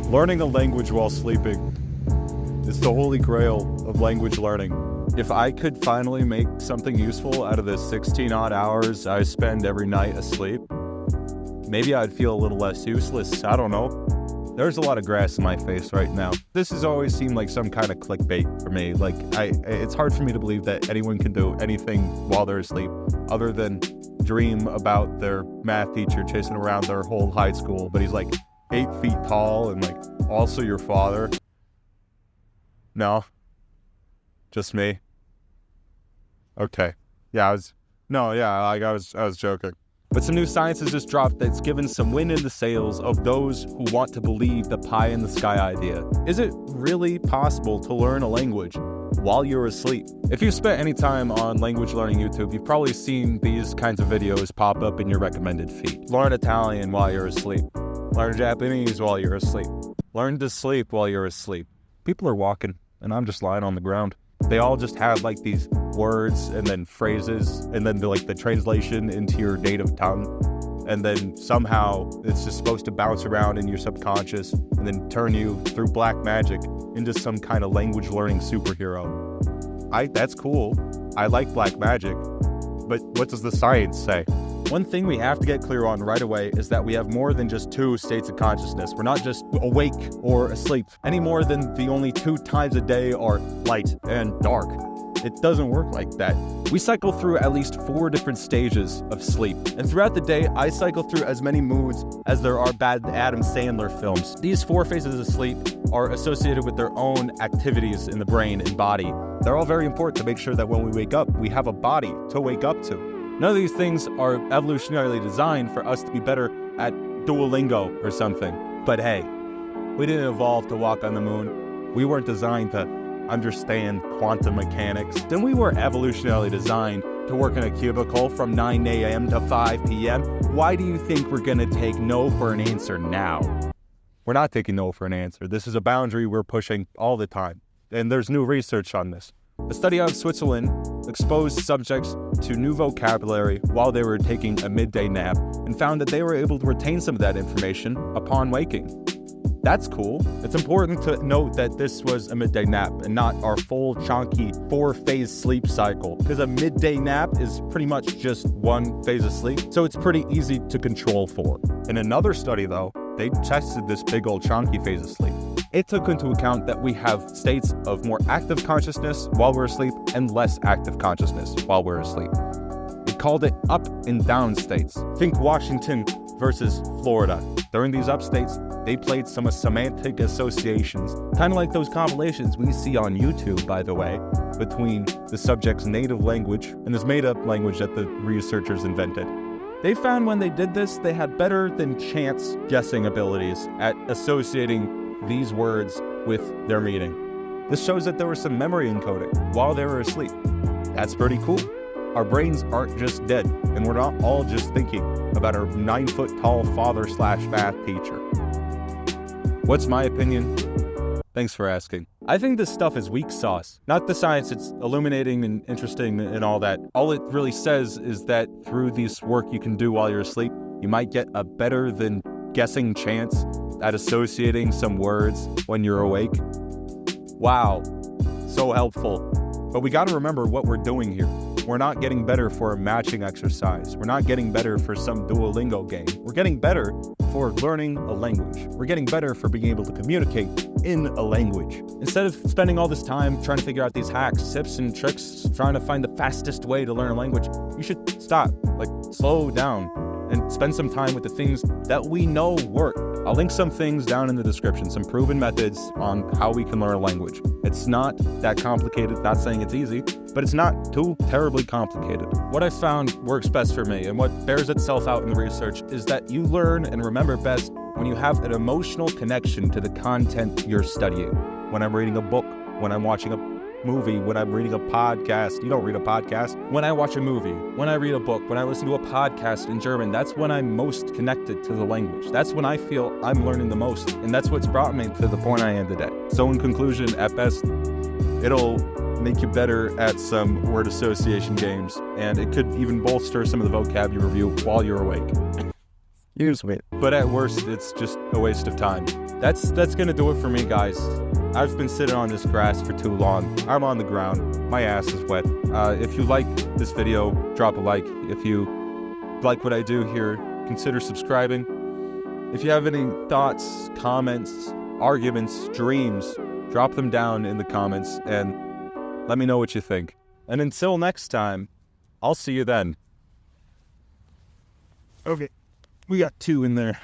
Learning a language while sleeping is the holy grail of language learning. If I could finally make something useful out of the 16-odd hours I spend every night asleep, maybe I'd feel a little less useless. I don't know. There's a lot of grass in my face right now. This has always seemed like some kind of clickbait for me. Like, it's hard for me to believe that anyone can do anything while they're asleep other than dream about their math teacher chasing around their whole high school, but he's like 8 feet tall and like also your father. No, just me. Okay. Yeah, I was joking. But some new science has just dropped that's given some wind in the sails of those who want to believe the pie in the sky idea. Is it really possible to learn a language while you're asleep? If you've spent any time on language learning YouTube, you've probably seen these kinds of videos pop up in your recommended feed. Learn Italian while you're asleep. Learn Japanese while you're asleep. Learn to sleep while you're asleep. People are walking, and I'm just lying on the ground. They all just have like these words and then phrases and then the translation into your native tongue. And then somehow it's just supposed to bounce around in your subconscious and then turn you through black magic into some kind of language learning superhero. That's cool. I like black magic, but what does the science say? One thing we have to get clear on right away is that we have more than just 2 states of consciousness. We're not just awake or asleep, any more than the only 2 times a day are light and dark. It doesn't work like that. We cycle through at least 4 different stages of sleep. And throughout the day, I cycle through as many moods as there are bad Adam Sandler films. These 4 phases of sleep are associated with their own activities in the brain and body. They're all very important to make sure that when we wake up, we have a body to wake up to. None of these things are evolutionarily designed for us to be better at Duolingo or something. But hey, we didn't evolve to walk on the moon. We weren't designed to understand quantum mechanics. Then we were evolutionarily designed to work in a cubicle from 9 a.m. to 5 p.m. Why do you think we're gonna take no for an answer now? We're not taking no for an answer. This is a boundary we're pushing all the time. And there's new research on this. A study out of Switzerland exposed subjects to new vocabulary while they were taking a midday nap and found that they were able to retain some of that information upon waking. That's cool. It's important to note that this was a midday nap and not our full chunky 4-phase sleep cycle, because a midday nap is pretty much just 1 phase of sleep, so it's pretty easy to control for. In another study though, they tested this big old chunky phase of sleep. It took into account that we have states of more active consciousness while we're asleep and less active consciousness while we're asleep. It called it up and down states. Think Washington versus Florida. During these up states, they played some semantic associations, kind of like those compilations we see on YouTube, by the way, between the subject's native language and this made-up language that the researchers invented. They found when they did this, they had better than chance guessing abilities at associating these words with their meaning. This shows that there was some memory encoding while they were asleep. That's pretty cool. Our brains aren't just dead, and we're not all just thinking about our 9-foot-tall father/math teacher. What's my opinion? Thanks for asking. I think this stuff is weak sauce. Not the science, it's illuminating and interesting and all that. All it really says is that through this work you can do while you're asleep, you might get a better than guessing chance at associating some words when you're awake. Wow, so helpful. But we gotta remember what we're doing here. We're not getting better for a matching exercise. We're not getting better for some Duolingo game. We're getting better for learning a language. We're getting better for being able to communicate in a language. Instead of spending all this time trying to figure out these hacks, tips, and tricks, trying to find the fastest way to learn a language, you should stop, slow down, and spend some time with the things that we know work. I'll link some things down in the description, some proven methods on how we can learn a language. It's not that complicated, not saying it's easy, but it's not too terribly complicated. What I found works best for me and what bears itself out in the research is that you learn and remember best when you have an emotional connection to the content you're studying. When I'm reading a book, when I'm watching a movie, when I'm reading a podcast. You don't read a podcast. When I watch a movie, when I read a book, when I listen to a podcast in German, that's when I'm most connected to the language. That's when I feel I'm learning the most. And that's what's brought me to the point I am today. So in conclusion, at best, it'll make you better at some word association games. And it could even bolster some of the vocabulary review while you're awake. Use it. But at worst, it's just a waste of time. that's gonna do it for me, guys. I've been sitting on this grass for too long. I'm on the ground. My ass is wet. If you like this video, drop a like. If you like what I do here, consider subscribing. If you have any thoughts, comments, arguments, dreams, drop them down in the comments and let me know what you think. And until next time, I'll see you then. Okay, we got 2 in there.